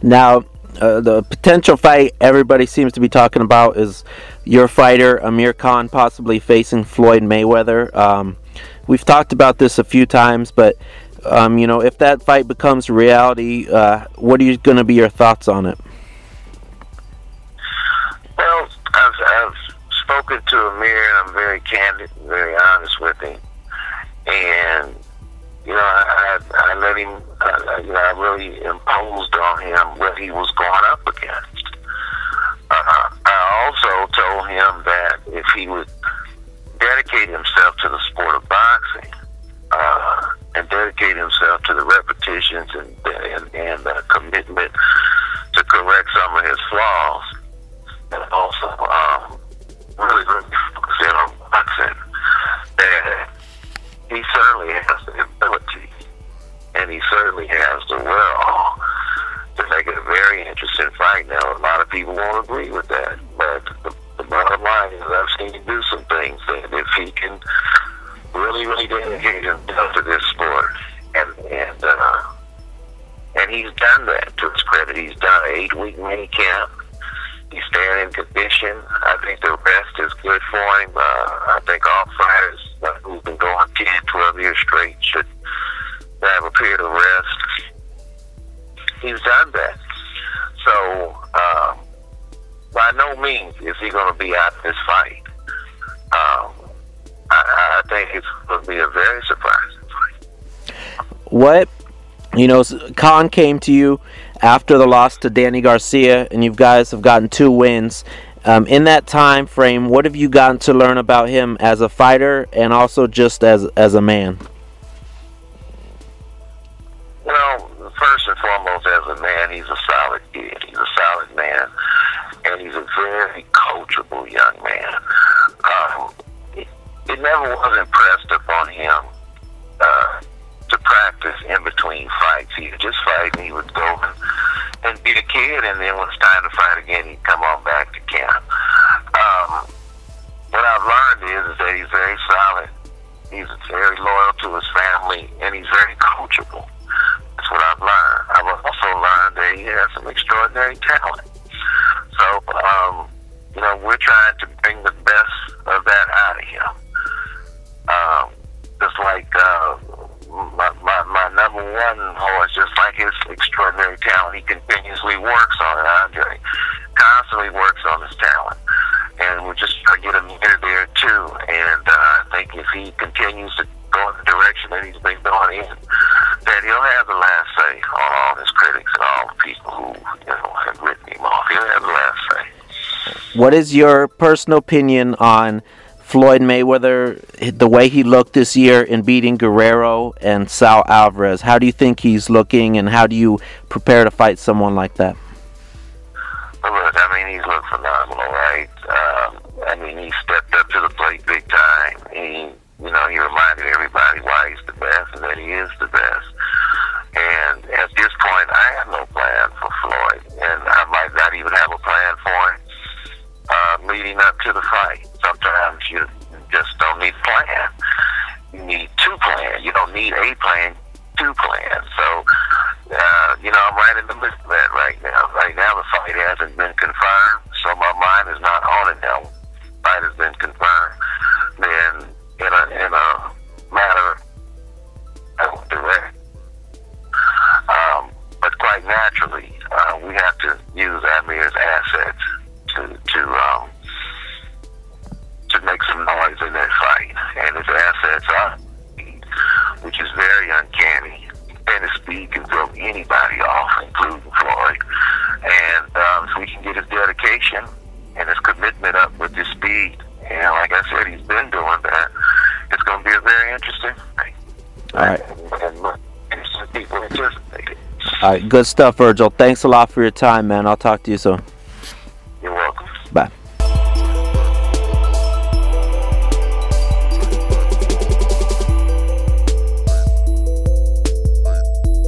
Now, the potential fight everybody seems to be talking about is your fighter Amir Khan possibly facing Floyd Mayweather. We've talked about this a few times, but if that fight becomes reality, what are going to be your thoughts on it? Well, I've spoken to Amir, and I'm very candid, very honest with him, and I let him. I really imposed on him what he was going up against. I also told him that if he would dedicate himself to the sport of boxing, and dedicate himself to the repetitions and commitment to correct some of his flaws, and also really focus in on boxing, that he certainly has the ability, and he certainly has the will to make it a very interesting fight. Now, a lot of people won't agree with that, but the bottom line is I've seen him do some things that if he can really dedicate himself to this sport, and he's done that to his credit. He's done an 8-week mini camp. He's staying in condition. I think the rest is good for him. I think all fighters who've been going 10, 12 years straight should have a period of rest. He's done that. So, by no means is he going to be out of this fight. I think it's going to be a very surprising fight. What, Khan came to you after the loss to Danny Garcia, and you guys have gotten 2 wins. In that time frame, what have you gotten to learn about him as a fighter and also just as a man? Well, first and foremost, as a man, he's a solid kid. He's a solid man, and he's a very coachable young man. It never was impressed upon him to practice in between fights. He would just fight, and he would go and be the kid, and then when it's time to fight again, he'd come on back to camp. What I've learned is that he's very solid. He's very loyal to his family, and he's very coachable. That's what I've learned. I've also learned that he has some extraordinary talent. So, we're trying to bring the best of that out of him. Just like my number one horse, just like his extraordinary talent, he continuously works on it. Andre constantly works on his talent, and we're just trying to get him there too. And I think if he continues to go in the direction that he's been going in, that he'll have the last say on all his critics and all the people who have written him off. He'll have the last say. What is your personal opinion on Floyd Mayweather, the way he looked this year in beating Guerrero and Sal Alvarez? How do you think he's looking, and how do you prepare to fight someone like that? Well, look, he's looked phenomenal, right? He stepped up to the plate big time. He reminded everybody why he's the best and that he is the best. And at this point, I have no plan for Floyd, and I might not even have a plan for him leading up to the fight. Sometimes you just don't need a plan. You need 2 plans. You don't need a plan, 2 plans. So, I'm right in the midst of that right now. Right now, the fight hasn't been confirmed, so my mind is not on it now. The fight has been confirmed. Then, in a matter of direct, but quite naturally, we have to use Amir's assets to make some noise in that fight. And his assets are speed, which is very uncanny. And his speed can throw anybody off, including Floyd. And if we can get his dedication and his commitment up with his speed, and like I said, he's been doing that, it's going to be a very interesting fight. All right. And people anticipate it. All right, good stuff, Virgil. Thanks a lot for your time, man. I'll talk to you soon. You're welcome. Bye.